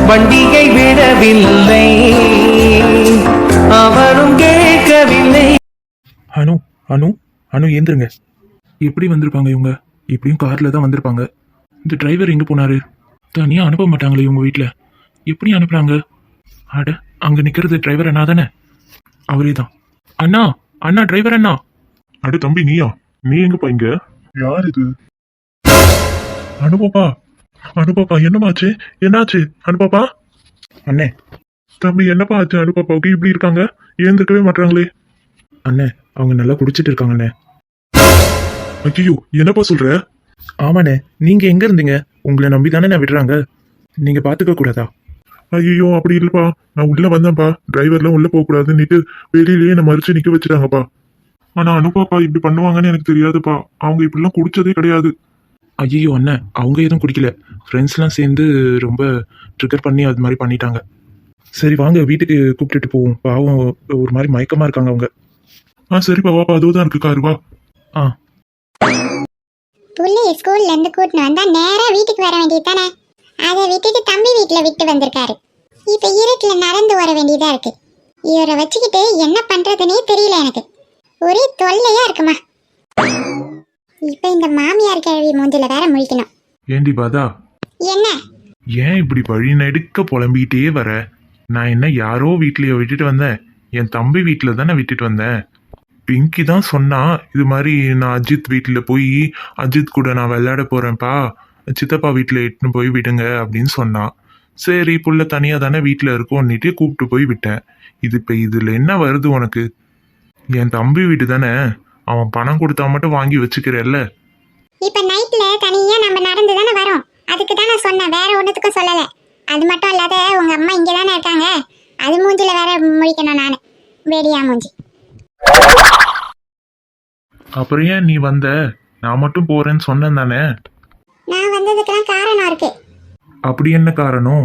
வண்டியை விடவில்லை, அவனும் கேட்கவில்லை. அனு அனு அனு ஏந்திருங்க. எப்படி வந்திருப்பாங்க இவங்க? இப்படியும் கார்ல தான் வந்திருப்பாங்க. இந்த டிரைவர் எங்க போனாரு? தனியா அனுப்ப மாட்டாங்களே இவங்க வீட்டுல. எப்படி அனுப்புறாங்க? அட, அங்க நிக்கிறது டிரைவர் அண்ணா தானே? அவரே தான். அண்ணா அண்ணா, டிரைவர் அண்ணா. அட தம்பி, நீயா? நீ எங்கப்பா இங்க? யார் இது? அனுபாப்பா, அனுபாப்பா, என்னமாச்சு? என்னாச்சு அனுபாப்பா? அண்ணே தம்பி, என்னப்பா ஆச்சு அனுபாப்பாவுக்கு? இப்படி இருக்காங்க, ஏந்திருக்கவே மாட்டாங்களே. அண்ணே, அவங்க நல்லா குடிச்சிட்டு இருக்காங்கண்ணே. ஐயோ, என்னப்பா சொல்ற? ஆமாண்ணே, நீங்க எங்க இருந்தீங்க? உங்களை நம்பி தானே நான் விடுறாங்க. நீங்க பாத்துக்க கூடாதா? ஐயோ, அப்படி இல்லப்பா, நான் உள்ள வந்தேன்ப்பா. டிரைவர்லாம் உள்ள போக கூடாதுன்னுட்டு வெளியிலேயே நான் மறிச்சு நிக்க வச்சுட்டாங்கப்பா. ஆனா அனுப்பாப்பா இப்படி பண்ணுவாங்கன்னு எனக்கு தெரியாதுப்பா. அவங்க இப்படிலாம் குடிச்சதே கிடையாது. ஐயோ அண்ணே, அவங்க எதுவும் குடிக்கல. ஃப்ரெண்ட்ஸ்லாம் சேர்ந்து ரொம்ப ட்ரிகர் பண்ணி அது மாதிரி பண்ணிட்டாங்க. சரி வாங்க, வீட்டுக்கு கூப்பிட்டுட்டு போவோம். பாவம், ஒரு மாதிரி மயக்கமா இருக்காங்க அவங்க. சரிப்பா, வாப்பா, அதுதான் இருக்கு காரு, வா. புள்ளி ஸ்கூல்ல இருந்து கூட்டினு வந்தா நேரா வீட்டுக்கு வர வேண்டியது தானே? அதை விட்டுட்டு தம்பி வீட்டுல விட்டு வந்திருக்காரு. இப்ப இருட்டுல நடந்து வர வேண்டியதா இருக்கு. இவரை வச்சுக்கிட்டு என்ன பண்றதுன்னே தெரியல எனக்கு. ஒரே தொல்லையா இருக்குமா. இப்ப இந்த மாமியார் கிழவி மூஞ்சில வேற முழிக்கணும். ஏண்டி பாதா, என்ன ஏன் இப்படி வழி நெடுக்க புலம்பிக்கிட்டே வர? நான் என்ன யாரோ வீட்லயே விட்டுட்டு வந்தேன்? என் தம்பி வீட்டுல தானே விட்டுட்டு வந்தேன். பிங்கி தான் சொன்னா, இது மாதிரி நான் அஜித் வீட்டில் போய் அஜித் கூட நான் விளையாட போறேன்ப்பா, சித்தப்பா வீட்டில் இட்டுன்னு போய் விடுங்க அப்படின்னு சொன்னான். சரி, புள்ள தனியாக தானே வீட்டில் இருக்கோன்னுட்டு கூப்பிட்டு போய் விட்டேன். இது இப்போ இதில் என்ன வருது உனக்கு? என் தம்பி வீடு தானே, அவன் பணம் கொடுத்தா மட்டும் வாங்கி வச்சுக்கிறல்ல. இப்ப நைட்ல தனியா நம்ம நடந்து தானே வரோம். அதுக்கு தான் நான் சொன்னேன், வேற ஒண்ணுத்துக்கும் சொல்லல. அது மட்டும் இல்லாத உங்க அம்மா இங்க தானே இருக்காங்க. அது மூஞ்சில வேற முழிக்கணும் நானு. வெடியா மூஞ்சி. அப்புறம் ஏன் நீ வந்த? நான் மட்டும் போறேன்னு சொன்னேன் தானே. நான் வந்ததுக்கெல்லாம் காரணம் இருக்கு. அப்படி என்ன காரணம்?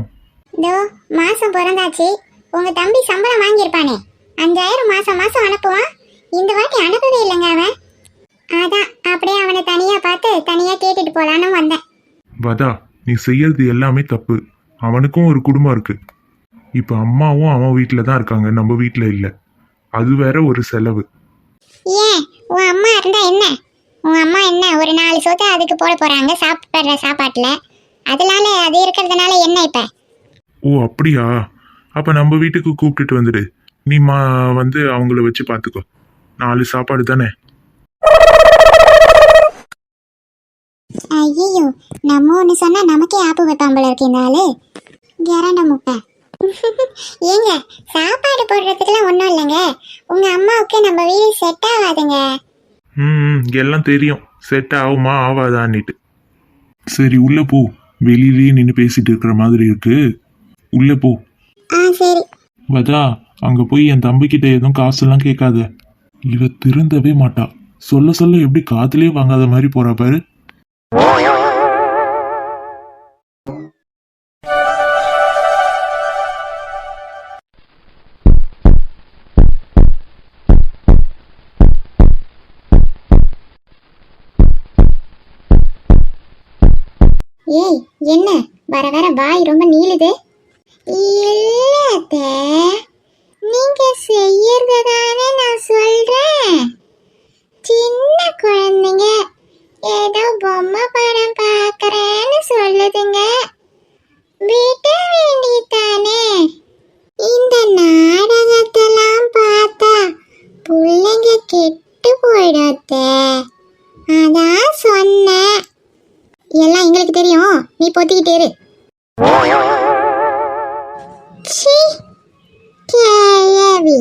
இதோ மாசம் பிறந்தாச்சு. உங்க தம்பி சம்பளம் வாங்கியிருப்பானே, 5000 மாசம் மாசம் அனுப்புவான். இந்த வாட்டி அனுப்பவே இல்லைங்க அவன். அதான் அப்படியே அவனை தனியா பார்த்து தனியா கேட்டுட்டு போலான்னு வந்தேன். வதா, நீ செய்யறது எல்லாமே தப்பு. அவனுக்கும் ஒரு குடும்பம் இருக்கு. இப்ப அம்மாவும் அவன் வீட்டுல தான் இருக்காங்க, நம்ம வீட்டுல இல்ல. அது வேற ஒரு செலவு. ஏன் உன் அம்மா இருந்தா என்ன? உன் அம்மா என்ன ஒரு 4 சோத்தை அதுக்கு போட போறாங்க சாப்பிட்ற சாப்பாட்டுல. அதனால அது இருக்கிறதுனால என்ன இப்ப? ஓ அப்படியா? அப்ப நம்ம வீட்டுக்கு கூப்பிட்டுட்டு வந்துடு. நீ வந்து அவங்கள வச்சு பாத்துக்கோ. 4 சாப்பாடு தானே. ஐயோ, நம்ம ஒண்ணு சொன்னா நமக்கே ஆப்பு வைப்பான் போல இருக்கு இந்த ஆளு. கரண்ட முட்டை. ஏங்க, சாப்பாடு போடுறதுக்குலாம் ஒன்றும் இல்லைங்க. உங்க அம்மாவுக்கு நம்ம வீடு செட் ஆகாதுங்க. எல்லாம் தெரியும், செட் ஆகுமா ஆவாதான்னுட்டு. சரி உள்ள போ. வெளியிலேயே நின்று பேசிட்டு இருக்கிற மாதிரி இருக்கு, உள்ள போ. சரி. வதா, அங்க போய் என் தம்பிக்கிட்ட எதுவும் காசெல்லாம் கேட்காத. இவ திருந்தவே மாட்டா. சொல்ல சொல்ல எப்படி காத்துலயே வாங்காத மாதிரி போறா பாரு. ஏய், என்ன வர வர வாய் ரொம்ப நீளுது? இல்ல, நீங்க செய்யறதானே நான் சொல்றேன். சின்ன குழந்தைங்க ஏதோ பொம்மை படம் பார்க்கறேன்னு சொல்லுதுங்க. விட வேண்டியதானே? இந்த நாடகத்தெல்லாம் பார்த்தா பிள்ளைங்க கெட்டு போயிடாத. அதான் சொன்னேன். எல்லாம் எங்களுக்கு தெரியும், நீ பொத்திக்கிட்டே இரு. கேவி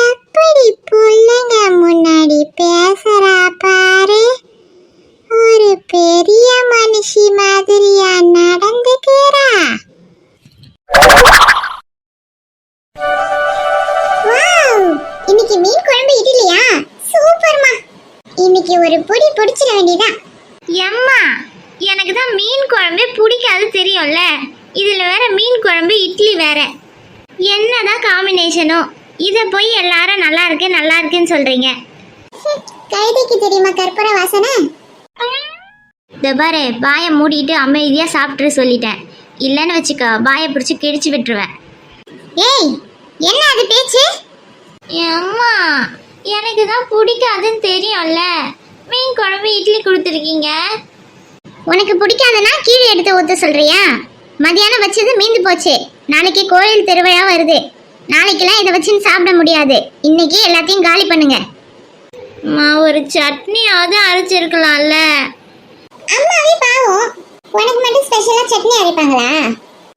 எப்படி பிள்ளைங்க முன்னாடி பேசுறா பாரு. ஒரு பெரிய மனுஷி மாதிரியா நடந்துக்கிறா. இன்னைக்கு மீன் குழம்பு இட்லியா? சூப்பர்மா. இன்னைக்கு ஒரு பொடி பொடிச்சிட வேண்டியதான். எம்மா, எனக்கு தான் மீன் குழம்பே பிடிக்காது தெரியும்ல. இதில் வேற மீன் குழம்பு இட்லி வேற. என்னதான் காம்பினேஷனோ? இதை போய் எல்லாரும் நல்லா இருக்கு நல்லா இருக்குன்னு சொல்றீங்க. கைதைக்கு தெரியுமா கற்பூர வாசனை? இந்த பாரு, வாயை மூடிட்டு அமைதியாக சாப்பிட்டு சொல்லிட்டேன். இல்லைன்னு வச்சுக்கோ வாயை பிடிச்சி கிழிச்சு விட்டுருவேன். ஏய் என்ன அது பேச்சு? அம்மா எனக்கு தான் பிடிக்காதுன்னு தெரியும்ல, மீன் குழம்பு இட்லி கொடுத்துருக்கீங்க. உனக்கு பிடிக்காதுன்னா கீழே எடுத்து ஊத்த சொல்றியா? மதியானம் வச்சது மீந்து போச்சு. நாளைக்கு கோயில் திருவிழா வருது. நாளைக்கெல்லாம் இதை வச்சுன்னு சாப்பிட முடியாது. இன்னைக்கு எல்லாத்தையும் காலி பண்ணுங்க. அம்மா ஒரு சட்னியாவது அரைச்சிருக்கலாம்ல. அம்மாவே பாவம், உனக்கு மட்டும் ஸ்பெஷலா சட்னி அரைப்பாங்களா?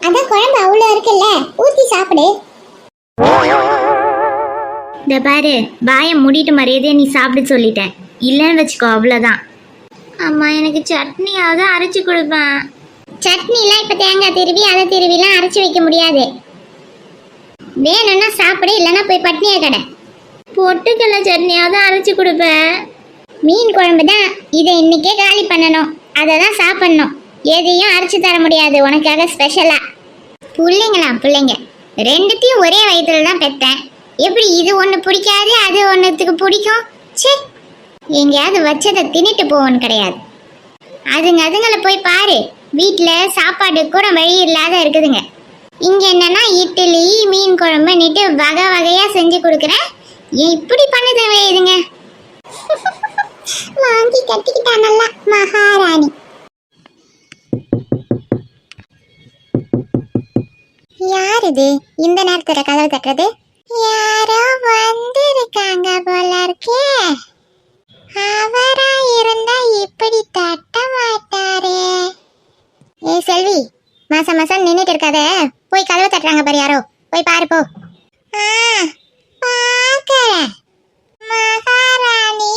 அதான் குழம்பு அவ்வளோ இருக்குல்ல, ஊத்தி சாப்பிடு. இந்த பாரு, வாயை மூடிட்டு மரியாதையை நீ சாப்பிட சொல்லிட்டேன். இல்லைன்னு வச்சுக்கோ அவ்வளோதான். அம்மா எனக்கு சட்னியாவது அரைச்சி கொடுப்பேன். சட்னிலாம் இப்ப தேங்காய் திருவி அதை திருவிலாம் அரைச்சு வைக்க முடியாது. வேணும்னா சாப்பிடு, இல்லைன்னா போய் பட்னியா கடை. பொட்டுக்கடலை சட்னியாவது அரைச்சி கொடுப்பேன். மீன் குழம்பு தான், இதை இன்னைக்கே காலி பண்ணணும். அதை தான் சாப்பிடணும். எதையும் அரைச்சு தர முடியாது உனக்காக ஸ்பெஷலா. பிள்ளைங்க ரெண்டுத்தையும் ஒரே வயிற்றுல தான் பெற்றேன். எப்படி இது ஒன்று பிடிக்காது அது ஒன்றுத்துக்கு பிடிக்கும்? சே, எங்கேயாவது வச்சதை தின்னுட்டு போவோன்னு கிடையாது. அதுங்களை போய் பாரு, வீட்டில் சாப்பாடு கூட வழி இல்லாத இருக்குதுங்க. இங்கே என்னன்னா இட்லி மீன் குழம்புன்னுட்டு வகை வகையாக செஞ்சு கொடுக்குறேன். இப்படி பண்ணுதவே இதுங்க. வாங்கி கட்டிக்கிட்டா நல்லா மகாராணி. யார் இது இந்த நேரத்துல கதவு தட்டுறது? யாரோ வந்திருக்காங்க போல இருக்கே. அவரா இருந்தா இப்படி தட்ட மாட்டாரே. ஏ செல்வி, மாசம் நின்னுட்டு இருக்காத, போய் கதவு தட்டுறாங்க பாரு யாரோ, போய் பாரு போ. பாக்கறேன். மகாராணி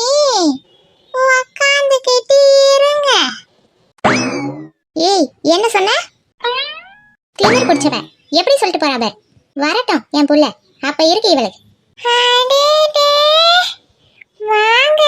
உக்காந்துக்கிட்டு இருங்க. ஏய் என்ன சொன்ன? திமிர் பிடிச்சவ எப்படி சொல்லிட்டு போறாப? வரட்டும் என் புள்ள, அப்ப இருக்கு இவளுக்கு. வாங்க